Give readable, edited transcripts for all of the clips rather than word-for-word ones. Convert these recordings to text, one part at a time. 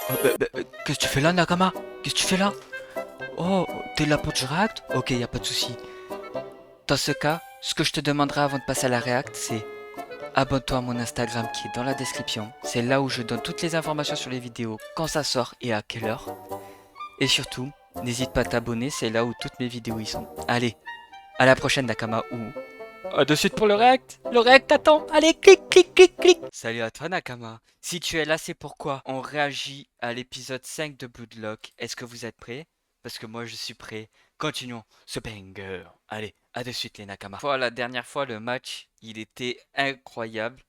Qu'est-ce que tu fais là, Nakama? Qu'est-ce que tu fais là? Oh, t'es là pour du react? Ok, y a pas de souci. Dans ce cas, ce que je te demanderai avant de passer à la react, c'est abonne-toi à mon Instagram qui est dans la description. C'est là où je donne toutes les informations sur les vidéos, quand ça sort et à quelle heure. Et surtout, n'hésite pas à t'abonner, c'est là où toutes mes vidéos y sont. Allez, à la prochaine, Nakama, ou à de suite pour le react. Le react attend. Allez, clic, clic, clic, clic. Salut à toi, Nakama. Si tu es là, c'est pourquoi on réagit à l'épisode 5 de Bloodlock. Est-ce que vous êtes prêts? Parce que moi, je suis prêt. Continuons ce banger. Allez, à de suite, les Nakama. La dernière fois, le match, il était incroyable.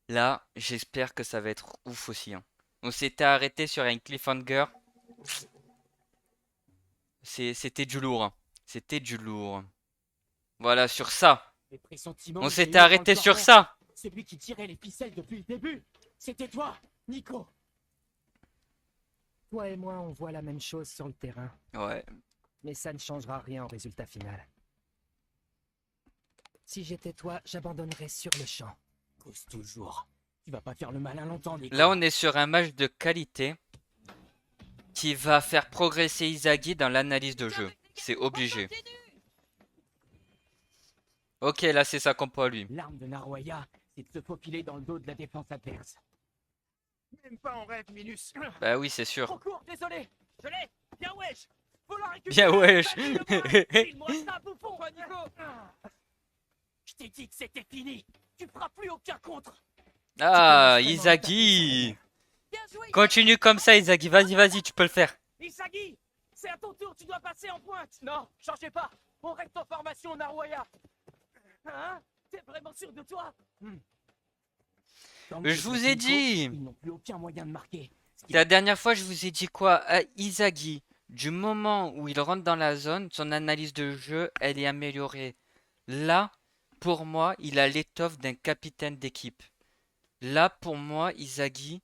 Là, j'espère que ça va être ouf aussi, hein. On s'était arrêté sur un cliffhanger. C'était du lourd, hein. C'était du lourd. Voilà, sur ça. Les pressentiments On que j'ai s'était eus avant le arrêté sur cordon, ça. c'est lui qui tirait les ficelles depuis le début. C'était toi, Nico. Toi et moi, on voit la même chose sur le terrain, Ouais. mais ça ne changera rien au résultat final. Si j'étais toi, j'abandonnerais sur le champ. Cause toujours. Tu vas pas faire le malin longtemps, Nico. Là, on est sur un match de qualité qui va faire progresser Izagi dans l'analyse de jeu. C'est obligé. Ok, là, c'est ça compo à lui. L'arme de Naroya, c'est de se faufiler dans le dos de la défense adverse. Même pas en rêve, Minus. Bah oui, c'est sûr. Trop court, désolé. Je l'ai. Bien wesh. Faut la Bien récupérer. wesh. File-moi ça, bouffon. Quoi, Nico? Je t'ai dit que c'était fini. Tu feras plus aucun contre. Ah, Izagi. Bien joué, Continue comme ça, Izagi. Vas-y, vas-y, tu peux le faire. Isagi. C'est à ton tour, tu dois passer en pointe. Non, changez pas. On reste en formation, Naroya. Hein? T'es vraiment sûr de toi? Je vous ai dit. Ils n'ont plus aucun moyen de marquer. La dernière fois, je vous ai dit quoi? Izagi, du moment où il rentre dans la zone, son analyse de jeu, elle est améliorée. Là, pour moi, il a l'étoffe d'un capitaine d'équipe. Là, pour moi, Izagi,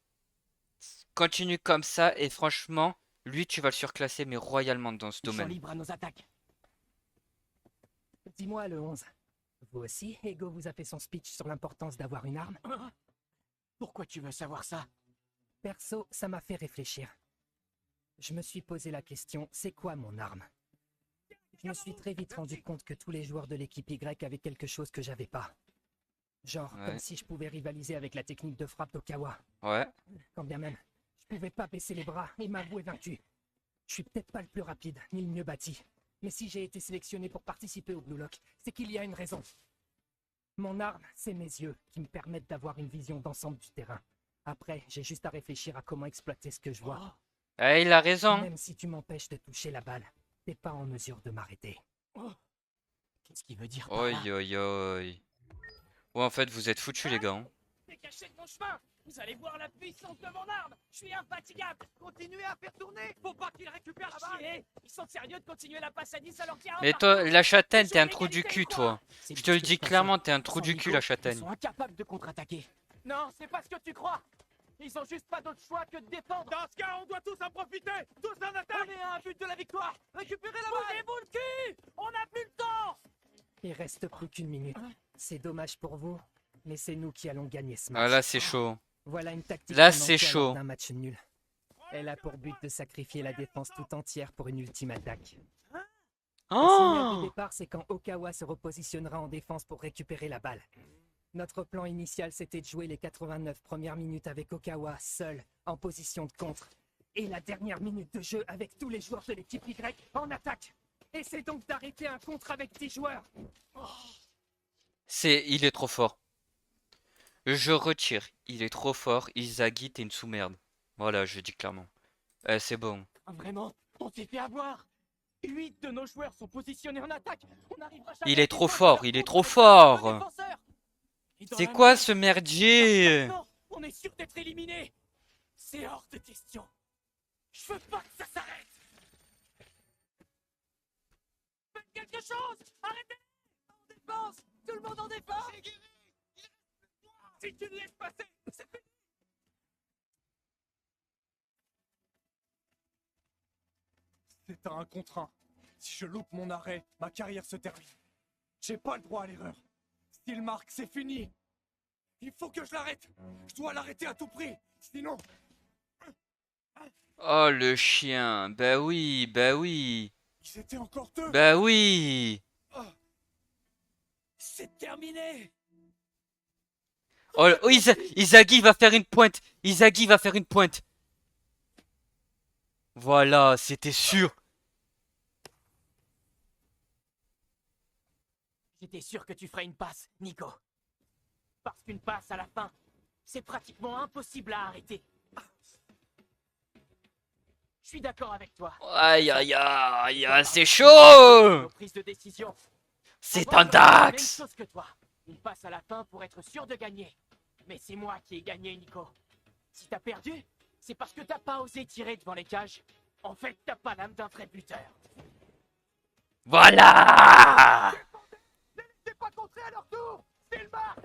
continue comme ça et franchement, lui, tu vas le surclasser, mais royalement dans ce Ils sont domaine. libres à nos attaques. Dis-moi, le 11. Vous aussi, Ego vous a fait son speech sur l'importance d'avoir une arme? Pourquoi tu veux savoir ça? Perso, ça m'a fait réfléchir. Je me suis posé la question, c'est quoi mon arme? Je me suis très vite rendu compte que tous les joueurs de l'équipe Y avaient quelque chose que j'avais pas. Genre, Ouais. comme si je pouvais rivaliser avec la technique de frappe d'Okawa. Ouais. Quand bien même, je pouvais pas baisser les bras et m'avouer vaincu. Je suis peut-être pas le plus rapide, ni le mieux bâti. Mais si j'ai été sélectionné pour participer au Blue Lock, c'est qu'il y a une raison. Mon arme, c'est mes yeux, qui me permettent d'avoir une vision d'ensemble du terrain. Après, j'ai juste à réfléchir à comment exploiter ce que je vois. Eh, il a raison. Même si tu m'empêches de toucher la balle, t'es pas en mesure de m'arrêter. Qu'est-ce qu'il veut dire par Oi, là? oi, oi. Ouais, en fait, vous êtes foutus, les gars, hein. T'es caché de mon chemin. Vous allez voir la puissance de mon arme. Je suis infatigable. Continuez à faire tourner. Faut pas qu'ils récupèrent la balle. Ils sont sérieux de continuer la passe à 10 alors qu'il y a un Mais partout. toi, la châtaigne, t'es un Toujours trou du l'égalité, cul, quoi. toi. C'est Je te bien le ce que dis je pensais. clairement, t'es un trou Sans du cul, Nico, la ils châtaigne. sont incapables de contre-attaquer. Non, c'est pas ce que tu crois. Ils ont juste pas d'autre choix que de défendre. Dans ce cas, on doit tous en profiter. Tous en attaque. On est à un but de la victoire. Récupérez la balle. Bougez-vous le cul. On n'a plus le temps. Il reste plus qu'une minute. C'est dommage pour vous, mais c'est nous qui allons gagner ce match. Ah, là, c'est chaud. Voilà une tactique Là, qu'on c'est emploie lors chaud. d'un match nul. Elle a pour but de sacrifier la défense tout entière pour une ultime attaque. Le signal de Oh! départ, c'est quand Okawa se repositionnera en défense pour récupérer la balle. Notre plan initial, c'était de jouer les 89 premières minutes avec Okawa seul, en position de contre. Et la dernière minute de jeu avec tous les joueurs de l'équipe Y en attaque. Et c'est donc d'arrêter un contre avec 10 joueurs. Il est trop fort. Je retire. Il est trop fort. Izagi, t'es une sous-merde. Voilà, je dis clairement. C'est bon. Vraiment, on s'est fait avoir. 8 de nos joueurs sont positionnés en attaque. On arrivera jamais Il à est trop défendre fort, leur il est contre trop avec seulement deux fort. défenseurs. Et dans C'est la quoi merde, ce merdier? maintenant, on est sûr d'être éliminé. C'est hors de question. Je veux pas que ça s'arrête. Faites quelque chose. Arrêtez. En défense. Tout le monde en défense. Si tu le laisses passer, c'est fini. C'est un contre un. Si je loupe mon arrêt, ma carrière se termine. J'ai pas le droit à l'erreur. S'il marque, c'est fini. Il faut que je l'arrête. Je dois l'arrêter à tout prix. Sinon... Oh, le chien. Bah oui, bah oui. Ils étaient encore deux. Bah oui. C'est terminé! Oh, oh, Izagi va faire une pointe. Izagi va faire une pointe. Voilà, c'était sûr. J'étais sûr que tu ferais une passe, Nico. Parce qu'une passe à la fin, c'est pratiquement impossible à arrêter. Je suis d'accord avec toi. Aïe, aïe, aïe, aïe, c'est Nos chaud. prises de décision. C'est Avant, un j'aurais fait la même Dax. chose que toi. Une passe à la fin pour être sûr de gagner. Mais c'est moi qui ai gagné, Nico. Si t'as perdu, c'est parce que t'as pas osé tirer devant les cages. En fait, t'as pas l'âme d'un vrai buteur. Voilà. C'est pas contré à leur tour. C'est le marque.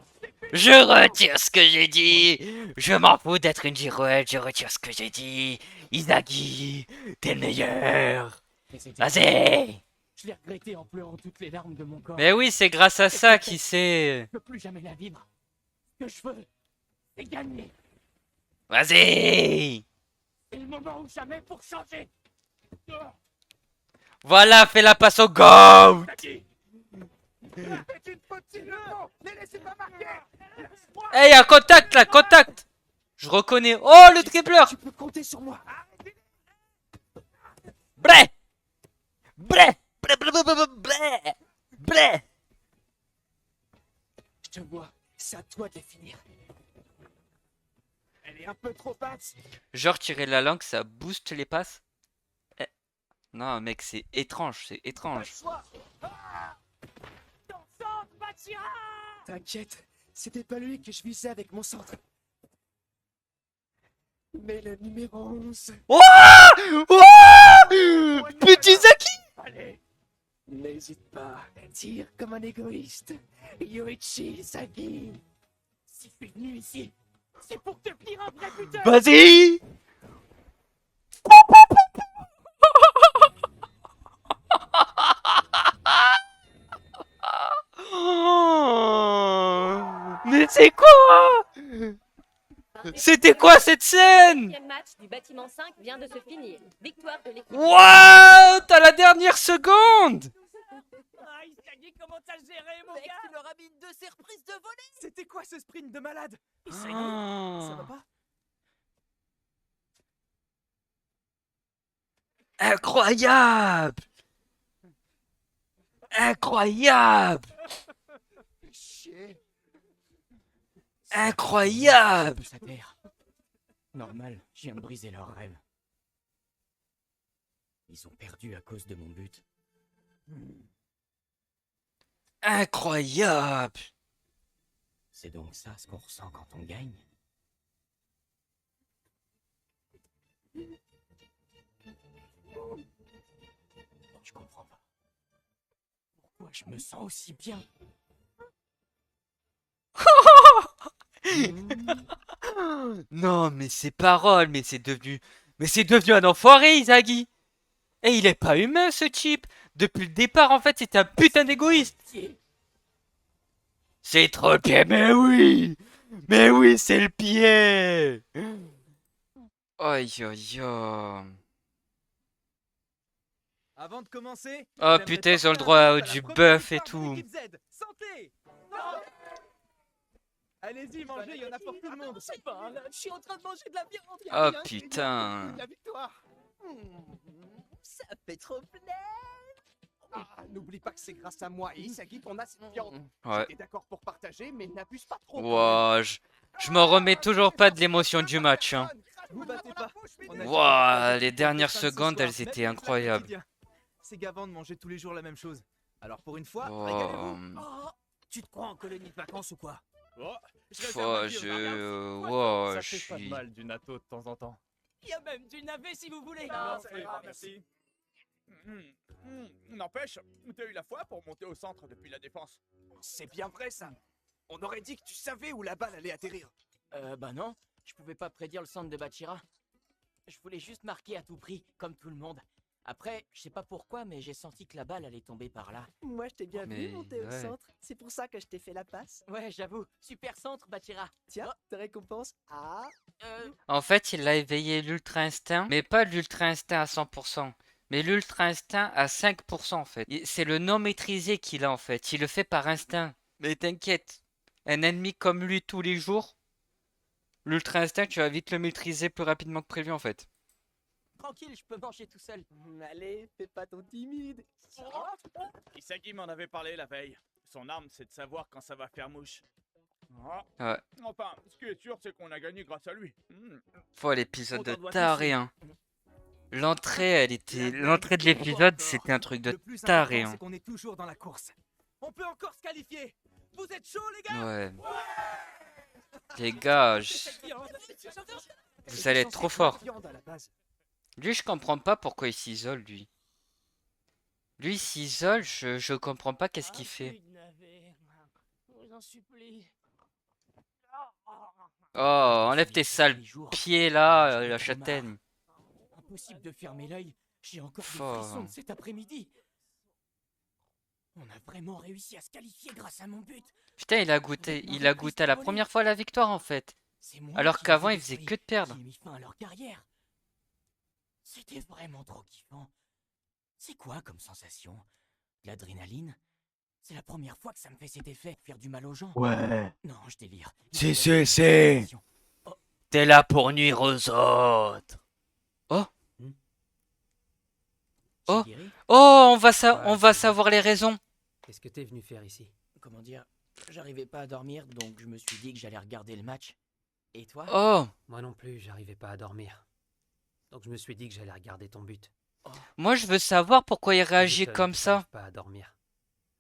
Je retire ce que j'ai dit. Je m'en fous d'être une girouette. Je retire ce que j'ai dit. Izagi, t'es le meilleur. Vas-y. Je l'ai regretté en pleurant toutes les larmes de mon corps. Mais oui, c'est grâce à ça qu'il sait. Je peux plus jamais la vivre. Ce que je veux, c'est gagner. Vas-y. C'est le moment ou jamais pour changer. Voilà, fais la passe au GOAT. C'est une faute sifflement. Les laissez pas marquer. Hey, un contact là, contact. Je reconnais. Oh, le dribbleur. Tu peux compter sur moi. Blé. Blé. Blé, blé, blé, blé, blé. Blé. Je te vois. C'est à toi de les finir. Elle est un peu trop basse. Genre, tirer la langue, ça booste les passes. Eh. Non, mec, c'est étrange, c'est étrange. Ton centre, Bachira! T'inquiète, c'était pas lui que je visais avec mon centre. Mais le numéro 11. Oh, petit Zaki. Allez, n'hésite pas. Tire comme un égoïste. Yoichi Sagi. Si je suis venu ici, c'est pour devenir un vrai buteur. Vas-y. Mais c'est quoi? C'était quoi cette scène? Le match du bâtiment 5 vient de se finir. Victoire de l'équipe. What? À la dernière seconde. Ah, Isagi, comment t'as géré, mon gars? Tu leur as mis une de ces reprises de volée. C'était quoi ce sprint de malade? Ça va Ah. pas? Incroyable. Incroyable. Chier. Incroyable. Sa terre. Normal, je viens de briser leur rêve. Ils ont perdu à cause de mon but. Incroyable. C'est donc ça ce qu'on ressent quand on gagne? Je comprends pas. Pourquoi je me sens aussi bien? Non, mais ces paroles, mais c'est devenu... Mais c'est devenu un enfoiré, Izagi. Et il est pas humain, ce type. Depuis le départ, en fait, c'était un putain d'égoïste. C'est trop le pied, mais oui. Mais oui, c'est le pied. Aïe, aïe, aïe. Avant de commencer, Oh j'aimerais putain, ils porter ont le un droit à toast à la du première bœuf et victoire de tout. l'équipe Z. Santé. Allez-y, mangez, il y en a pour tout le monde. Je sais pas, là, je suis en train de manger de la viande. Oh putain. La victoire. Ça fait trop plaisir. Ah, n'oublie pas que c'est grâce à moi et Isagi qu'on a cette viande. Ouais. J'étais d'accord pour partager, mais n'abuse pas trop. Wow, je m'en remets toujours pas de l'émotion du match. Hein. Vous battez pas. On a dit Wow, qu'on les faisait dernières 26 secondes, soirs, elles mais étaient c'est le incroyables. quotidien. C'est gavant de manger tous les jours la même chose. Alors pour une fois, Wow. régalez-vous. Oh, tu te crois en colonie de vacances ou quoi? Oh, Wow, wow, ça je fait pas de suis... mal du natto de temps en temps. Il y a même du navet si vous voulez. Non, ça ira, merci. N'empêche, t'as eu la foi pour monter au centre depuis la défense. C'est bien vrai ça. On aurait dit que tu savais où la balle allait atterrir. Bah non, je pouvais pas prédire le centre de Bachira. Je voulais juste marquer à tout prix, comme tout le monde. Après, je sais pas pourquoi, mais j'ai senti que la balle allait tomber par là. Moi, je t'ai bien Mais vu monter au ouais. centre. C'est pour ça que je t'ai fait la passe. Ouais, j'avoue. Super centre, Bachira. Tiens, ta récompense. Ah, En fait, il a éveillé l'ultra instinct, mais pas l'ultra instinct à 100%, mais l'ultra instinct à 5% en fait. C'est le non maîtrisé qu'il a en fait. Il le fait par instinct. Mais t'inquiète, un ennemi comme lui tous les jours, l'ultra instinct, tu vas vite le maîtriser plus rapidement que prévu en fait. Tranquille, je peux manger tout seul. allez, fais pas ton timide. Isagi m'en avait parlé la veille. Son arme, c'est de savoir quand ça va faire mouche. Ah. Ouais. Enfin, ce qui est sûr, c'est qu'on a gagné grâce à lui. Oh, l'épisode On de t'en doit taré, tous, hein. L'entrée de l'épisode, c'était un truc de Le plus taré, important, hein. c'est qu'on est toujours dans la course. On peut encore se qualifier. Vous êtes chauds, les gars? Ouais. Les gars, vous allez être trop fort. Viande à la base. Lui, je comprends pas pourquoi il s'isole, lui. Lui, il s'isole, je comprends pas qu'est-ce qu'il fait. Vous en supplie. Oh, enlève tes sales pieds là, la châtaigne. Impossible de fermer l'œil. J'ai encore des Oh. frissons de cet après-midi. On a vraiment réussi à se qualifier grâce à mon but. Putain, il a goûté à la première fois la victoire en fait. C'est moi Alors qui qu'avant, les ai il faisait détruits, que de perdre. qui ai mis fin à leur carrière. C'était vraiment trop kiffant. C'est quoi comme sensation? De l'adrénaline? C'est la première fois que ça me fait cet effet, faire du mal aux gens. Ouais. Non, je délire. Si. T'es là pour nuire aux autres. Oh. Shigiri, Oh, on va c'est savoir les raisons. Qu'est-ce que t'es venu faire ici? comment dire? J'arrivais pas à dormir, donc je me suis dit que j'allais regarder le match. Et toi? Oh, Moi non plus, j'arrivais pas à dormir. Donc je me suis dit que j'allais regarder ton but. moi je veux savoir pourquoi il Ça réagit m'étonne comme que ça. t'arrives pas à dormir.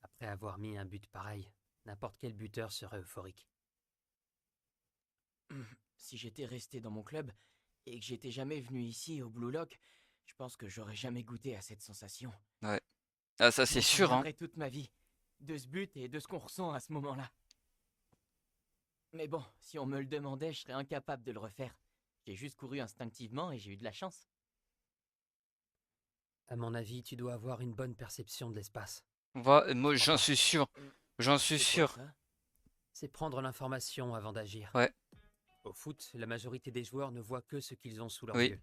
Après avoir mis un but pareil, n'importe quel buteur serait euphorique. Si j'étais resté dans mon club et que j'étais jamais venu ici au Blue Lock, je pense que j'aurais jamais goûté à cette sensation. Ah, ça c'est sûr, hein. Après toute ma vie, de ce but et de ce qu'on ressent à ce moment-là. Mais bon, si on me le demandait, je serais incapable de le refaire. J'ai juste couru instinctivement et j'ai eu de la chance. À mon avis, tu dois avoir une bonne perception de l'espace. Moi j'en suis sûr. J'en suis C'est quoi sûr. ça? C'est prendre l'information avant d'agir. Ouais. Au foot, la majorité des joueurs ne voient que ce qu'ils ont sous leurs Oui. yeux.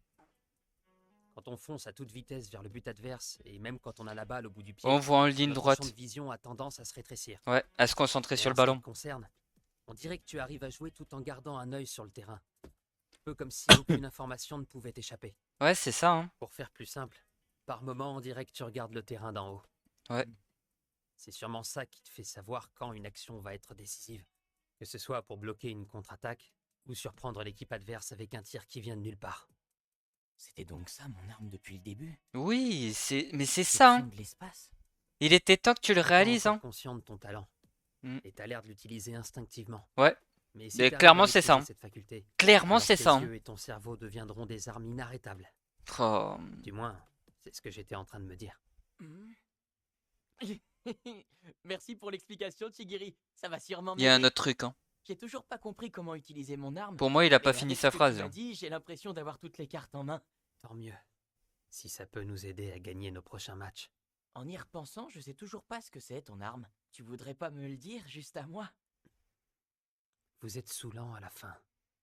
Quand on fonce à toute vitesse vers le but adverse, et même quand on a la balle au bout du pied, On voit en ligne notre droite. champ de vision a tendance à se rétrécir. Ouais, à se concentrer Et sur en le ce qui ballon. te concerne, on dirait que tu arrives à jouer tout en gardant un œil sur le terrain. Peu comme si aucune information ne pouvait échapper. Ouais, c'est ça, hein. Pour faire plus simple, par moment on dirait que tu regardes le terrain d'en haut. Ouais. C'est sûrement ça qui te fait savoir quand une action va être décisive. Que ce soit pour bloquer une contre-attaque ou surprendre l'équipe adverse avec un tir qui vient de nulle part. C'était donc ça mon arme depuis le début? Oui, mais c'est Cette ça, hein. sonde de l'espace? Il était temps que tu le T'es pas réalises, encore hein. conscient de ton talent. Mm. Et t'as l'air de l'utiliser instinctivement. Ouais. Mais, Mais t'arrives clairement, à c'est ça, maîtriser hein. cette faculté, Clairement, alors c'est tes ça, hein. yeux et ton cerveau deviendront des armes inarrêtables. Oh. Du moins, c'est ce que j'étais en train de me dire. Merci pour l'explication, Chigiri. Ça va sûrement Il y a un m'aider. autre truc, hein. J'ai toujours pas compris comment utiliser mon arme. Pour moi, il a mais pas avec fini ce sa que tu phrase. m'as hein. dit, j'ai l'impression d'avoir toutes les cartes en main. Tant mieux. Si ça peut nous aider à gagner nos prochains matchs. En y repensant, je sais toujours pas ce que c'est ton arme. Tu voudrais pas me le dire juste à moi? Vous êtes saoulant à la fin.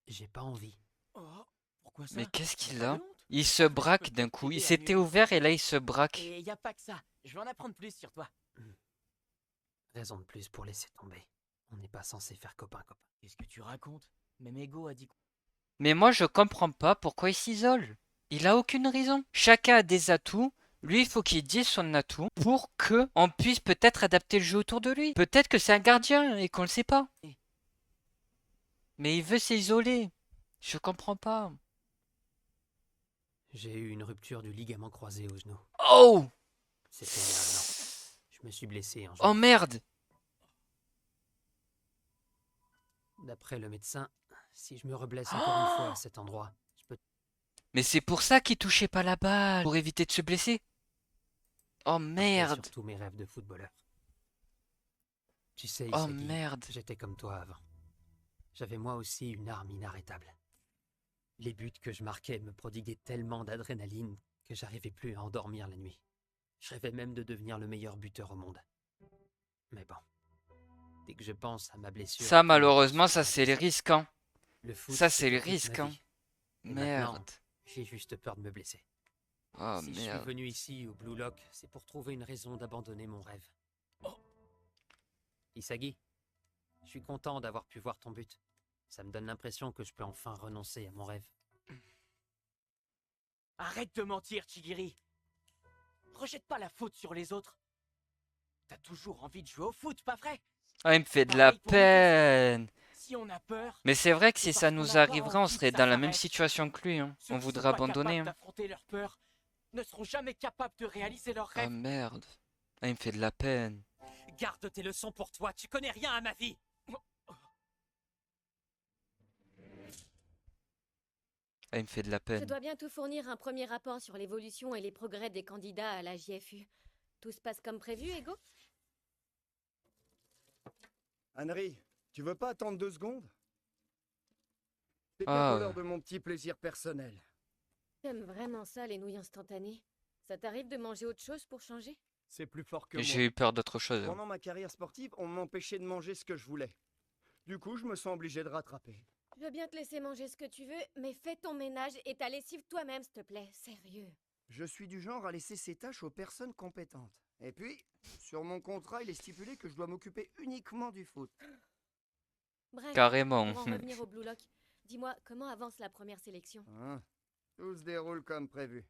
J'ai pas envie. Oh, pourquoi ça? Mais qu'est-ce T'as qu'il pas a? de honte? Il se En plus, je braque peux d'un peut-être coup. Il t'aider à s'était mieux ouvert et là, il se braque. Et y a pas que ça. Je vais en apprendre plus sur toi. Raison de plus pour laisser tomber. On n'est pas censé faire copain-copain. Qu'est-ce que tu racontes? Même Ego a dit quoi? Mais moi, je comprends pas pourquoi il s'isole. Il a aucune raison. Chacun a des atouts. Lui, il faut qu'il dise son atout pour que on puisse peut-être adapter le jeu autour de lui. Peut-être que c'est un gardien et qu'on le sait pas. Mais il veut s'isoler. Je comprends pas. J'ai eu une rupture du ligament croisé au genou. Oh! C'était il y a 1 an. Je me suis blessé en Oh juin. merde! D'après le médecin, si je me reblesse encore une fois à cet endroit, je peux... Mais c'est pour ça qu'il touchait pas la balle. Pour éviter de se blesser. Oh porter merde! sur tous mes rêves de footballeur. Tu sais, Oh Isagi, merde! j'étais comme toi avant. J'avais moi aussi une arme inarrêtable. Les buts que je marquais me prodiguaient tellement d'adrénaline que j'arrivais plus à endormir la nuit. Je rêvais même de devenir le meilleur buteur au monde. Mais bon, dès que je pense à ma blessure... Ça, qui malheureusement, m'impose ça, de c'est les faire risques, hein. le foot, Ça, c'est les toute ma risques, hein. vie. Et maintenant, Merde. j'ai juste peur de me blesser. Oh, Si je suis merde. venu ici, au Blue Lock, c'est pour trouver une raison d'abandonner mon rêve. Oh. Isagi, je suis content d'avoir pu voir ton but. Ça me donne l'impression que je peux enfin renoncer à mon rêve. Arrête de mentir, Chigiri. Rejette pas la faute sur les autres. T'as toujours envie de jouer au foot, pas vrai? Ah, il me fait de la Pareil pour nous tous. peine. Si on a peur, Mais c'est vrai que si c'est ça parce qu'on nous n'a pas arriverait, on envie que serait ça dans la même s'arrête. situation que lui, hein. ceux On qui voudrait sont pas abandonner, capables hein. d'affronter leurs peurs ne seront jamais capables de réaliser leurs Ah, rêves. merde. Ah, il me fait de la peine. Garde tes leçons pour toi, tu connais rien à ma vie. Ah, il me fait de la Je peine. dois bientôt fournir un premier rapport sur l'évolution et les progrès des candidats à la JFU. Tout se passe comme prévu, Ego? Henry, tu veux pas attendre 2 secondes? C'est Ah, bientôt ouais. l'heure de mon petit plaisir personnel. T'aimes vraiment ça, les nouilles instantanées? Ça t'arrive de manger autre chose pour changer? C'est plus fort que moi. J'ai eu peur d'autre chose, hein. Pendant ma carrière sportive, on m'empêchait de manger ce que je voulais. Du coup, je me sens obligé de rattraper. Je veux bien te laisser manger ce que tu veux, mais fais ton ménage et ta lessive toi-même, s'il te plaît. Sérieux. Je suis du genre à laisser ces tâches aux personnes compétentes. Et puis, sur mon contrat, il est stipulé que je dois m'occuper uniquement du foot. Bref, Carrément. pour en revenir au Blue Lock, dis-moi, comment avance la première sélection? Hein, tout se déroule comme prévu.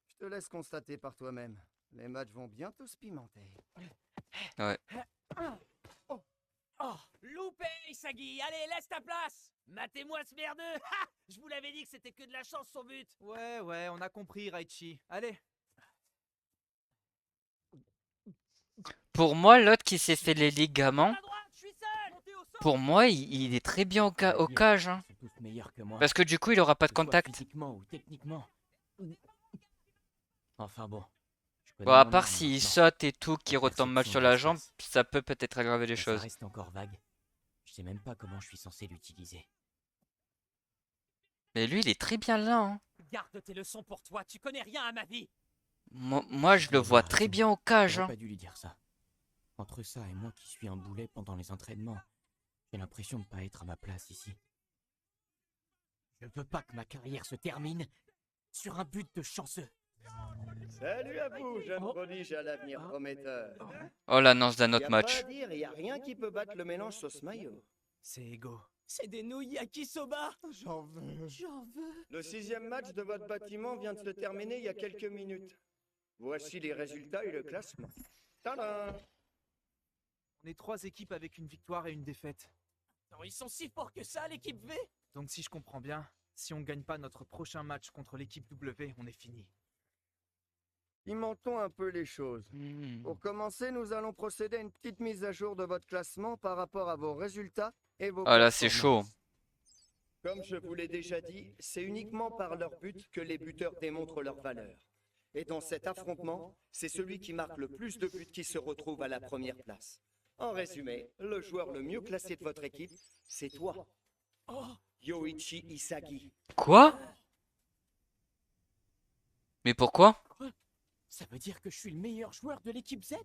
Je te laisse constater par toi-même. Les matchs vont bientôt se pimenter. Ouais. Oh, loupé, Isagi. Allez, laisse ta place. Matez-moi ce merdeux. Ha! Je vous l'avais dit que c'était que de la chance son but. Ouais, on a compris, Raichi. Allez. Pour moi, l'autre qui s'est fait les ligaments, À droite, je suis seul. Montez au sol. pour moi, il est très bien au cage, hein. Ils sont tous meilleurs que moi. Parce que du coup, il aura pas de Que ce soit contact. Physiquement ou techniquement. Enfin bon. je connais Bon, à mon part arme s'il maintenant. saute et tout, qui La retombe mal perception sur de la jambe, l'espace. ça peut peut-être aggraver les Mais choses. ça reste encore vague. Je sais même pas comment je suis censé l'utiliser. Mais lui, il est très bien là, hein. Garde tes leçons pour toi, tu connais rien à ma vie. Moi, je le Il vois a très raison. bien au cage, J'aurais hein. pas dû lui dire ça. Entre ça et moi qui suis un boulet pendant les entraînements, j'ai l'impression de pas être à ma place ici. Je veux pas que ma carrière se termine sur un but de chanceux. Salut à vous, jeune prodige à l'avenir prometteur. Oh, l'annonce d'un Y autre a pas à match. dire, y a rien qui peut battre le mélange sauce mayo. C'est Ego. C'est des nouilles yakisoba. J'en veux. J'en veux. Le 6e match de votre bâtiment vient de se terminer il y a quelques minutes. Voici les résultats et le classement. Tadam! On est 3 équipes avec une victoire et une défaite. Ils sont si forts que ça, l'équipe V. Donc si je comprends bien, si on gagne pas notre prochain match contre l'équipe W, on est fini. Cimentons un peu les choses. Pour commencer, nous allons procéder à une petite mise à jour de votre classement par rapport à vos résultats et vos Ah là, c'est chaud. performances. Comme je vous l'ai déjà dit, c'est uniquement par leur but que les buteurs démontrent leur valeur. Et dans cet affrontement, c'est celui qui marque le plus de buts qui se retrouve à la première place. En résumé, le joueur le mieux classé de votre équipe, c'est toi, Yoichi Isagi. Quoi? Mais pourquoi? Ça veut dire que je suis le meilleur joueur de l'équipe Z.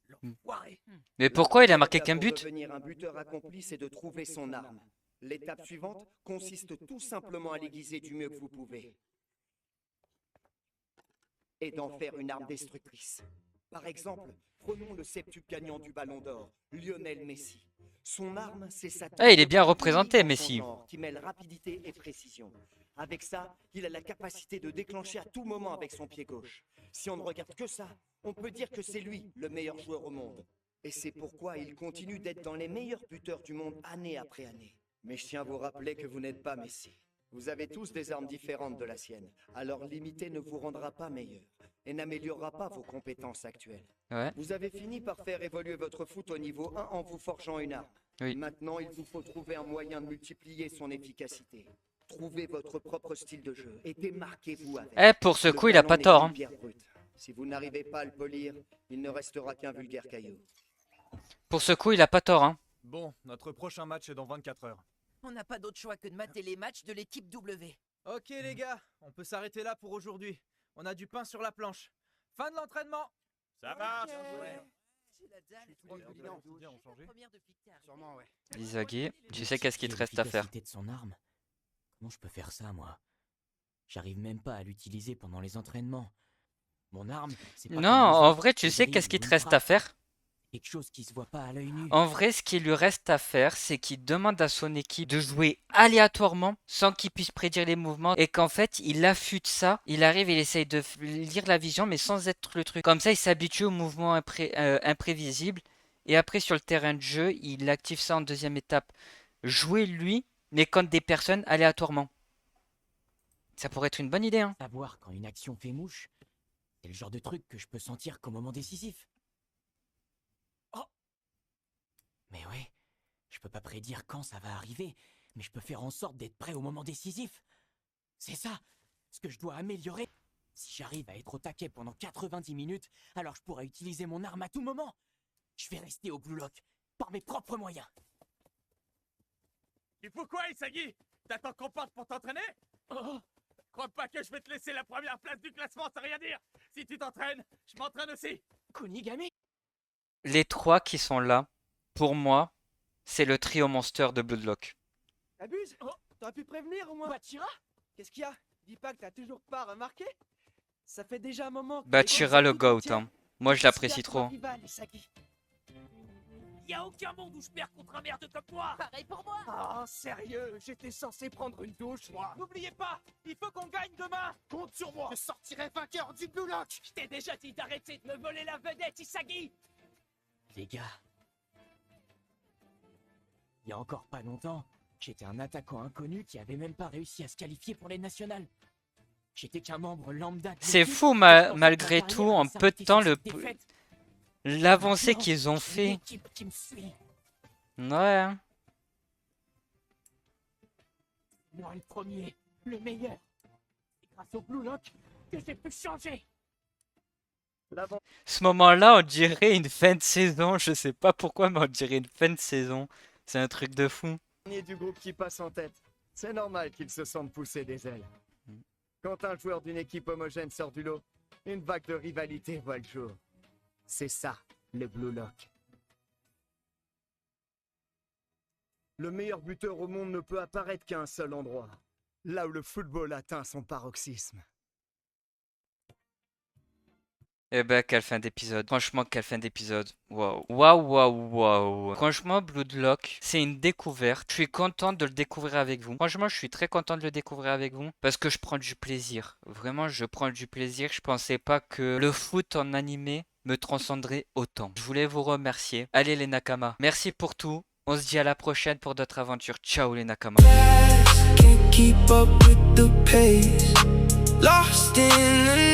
L'enfoiré. Mais pourquoi il a marqué L'étape qu'un pour but? devenir un buteur accompli, c'est de trouver son arme. L'étape suivante consiste tout simplement à l'aiguiser du mieux que vous pouvez. Et d'en faire une arme destructrice. Par exemple, prenons le septuple gagnant du Ballon d'Or, Lionel Messi. Son arme, c'est sa Ah, il est bien touche représenté, unique en son Messi. genre, qui mêle rapidité et précision. Avec ça, il a la capacité de déclencher à tout moment avec son pied gauche. Si on ne regarde que ça, on peut dire que c'est lui le meilleur joueur au monde. Et c'est pourquoi il continue d'être dans les meilleurs buteurs du monde année après année. Mais je tiens à vous rappeler que vous n'êtes pas Messi. Vous avez tous des armes différentes de la sienne. Alors l'imiter ne vous rendra pas meilleur et n'améliorera pas vos compétences actuelles. Ouais. Vous avez fini par faire évoluer votre foot au niveau 1 en vous forgeant une arme. Oui. Maintenant, il vous faut trouver un moyen de multiplier son efficacité. Trouvez votre propre style de jeu et démarquez-vous avec. Eh, pour ce Le coup, il a talent pas n'est tort, qu'une hein. pierre brute. Si vous n'arrivez pas à le polir, il ne restera qu'un vulgaire caillou. Pour ce coup, il a pas tort, hein. Bon, notre prochain match est dans 24 heures. On n'a pas d'autre choix que de mater les matchs de l'équipe W. Ok les gars, on peut s'arrêter là pour aujourd'hui. On a du pain sur la planche. Fin de l'entraînement. Ça marche. Sûrement, ouais. Isagi, tu sais qu'est-ce qu'il te reste à faire. L'efficacité de son arme. Comment je peux faire ça, moi? J'arrive même pas à l'utiliser pendant les entraînements. Mon arme, c'est pas Non, comme les en autres, vrai, tu une sais grille qu'est-ce ou qu'il te une reste à frappe. faire? Quelque chose qui se voit pas à l'œil nu. En vrai, ce qu'il lui reste à faire, c'est qu'il demande à son équipe de jouer aléatoirement sans qu'il puisse prédire les mouvements et qu'en fait, il affûte ça. Il arrive, il essaye de lire la vision, mais sans être le truc. Comme ça, il s'habitue aux mouvements imprévisibles. Et après, sur le terrain de jeu, il active ça en deuxième étape. Jouer lui, mais contre des personnes aléatoirement. Ça pourrait être une bonne idée, hein. Savoir quand une action fait mouche, c'est le genre de truc que je peux sentir qu'au moment décisif. Oh! Mais ouais, je peux pas prédire quand ça va arriver, mais je peux faire en sorte d'être prêt au moment décisif. C'est ça, ce que je dois améliorer. Si j'arrive à être au taquet pendant 90 minutes, alors je pourrai utiliser mon arme à tout moment. Je vais rester au Blue Lock, par mes propres moyens. Il faut quoi, Isagi? T'attends qu'on parte pour t'entraîner? Oh, crois pas que je vais te laisser la première place du classement sans rien dire. Si tu t'entraînes, je m'entraîne aussi. Kunigami? Les trois qui sont là, pour moi, c'est le trio monster de Bloodlock. Abuse. T'aurais pu prévenir au moins. Bachira? Qu'est-ce qu'il y a? Dis pas que t'as toujours pas remarqué? Ça fait déjà un moment que Bachira le GOAT, hein. Moi, je l'apprécie trop. Y a aucun monde où je perds contre un merde comme toi. Pareil pour moi. Ah, sérieux, j'étais censé prendre une douche, moi. N'oubliez pas, il faut qu'on gagne demain. Compte sur moi. Je sortirai vainqueur du Blue Lock. Je t'ai déjà dit d'arrêter de me voler la vedette, Isagi. Les gars, il y a encore pas longtemps, j'étais un attaquant inconnu qui avait même pas réussi à se qualifier pour les nationales. J'étais qu'un membre lambda. de C'est l'équipe, fou, et je pensais que malgré ma tout, carrière en allait peu de s'arrêter temps, sur cette défaite. l'avancée Maintenant, qu'ils ont j'ai une fait. équipe qui me suit. Ouais, hein. Moi le premier, le meilleur. C'est grâce au Blue Lock que j'ai pu changer. Ce moment-là, on dirait une fin de saison. Je sais pas pourquoi, mais on dirait une fin de saison. C'est un truc de fou. Dernier du groupe qui passe en tête. C'est normal qu'il se sente pousser des ailes. Quand un joueur d'une équipe homogène sort du lot, une vague de rivalité voit le jour. C'est ça, le Blue Lock. Le meilleur buteur au monde ne peut apparaître qu'à un seul endroit, là où le football atteint son paroxysme. Eh ben, quelle fin d'épisode. Franchement, quelle fin d'épisode. Waouh. Waouh, waouh, waouh. Franchement, Bloodlock, c'est une découverte. Je suis content de le découvrir avec vous. Franchement, je suis très content de le découvrir avec vous parce que je prends du plaisir. Vraiment, je prends du plaisir. Je pensais pas que le foot en animé me transcenderait autant. Je voulais vous remercier. Allez, les Nakama. Merci pour tout. On se dit à la prochaine pour d'autres aventures. Ciao, les Nakama. Can't keep up with the pace. Lost in the